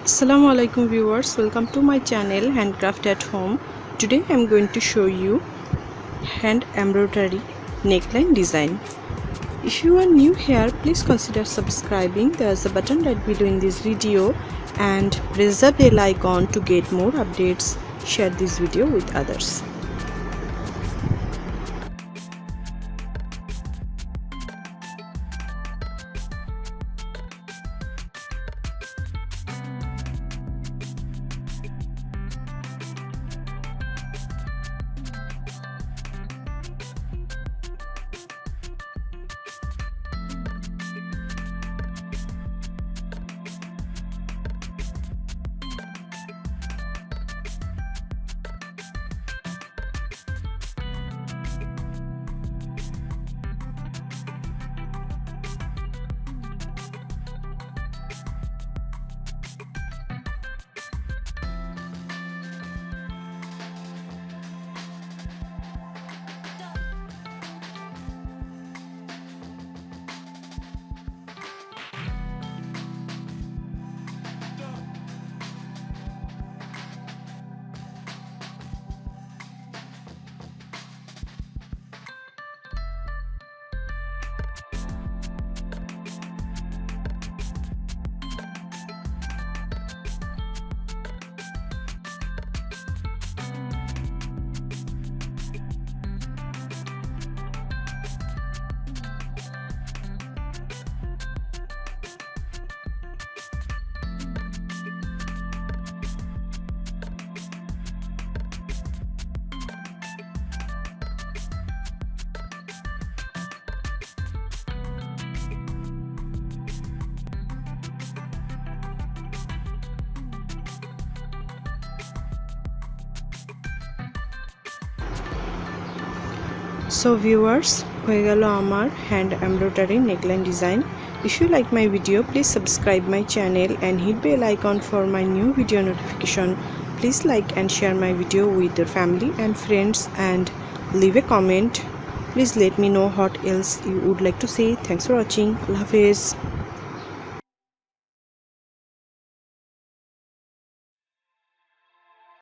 Assalamu alaikum viewers, welcome to my channel Handcraft at Home. Today I am going to show you hand embroidery neckline design. If you are new here, please consider subscribing. There is a button right below in this video and press the bell icon to get more updates. Share this video with others. So viewers, হয়ে গেল আমার hand embroidery neckline design. If you like my video, please subscribe my channel and hit bell icon for my new video notification. Please like and share my video with your family and friends and leave a comment. Please let me know what else you would like to say. Thanks for watching. Allah Hafiz.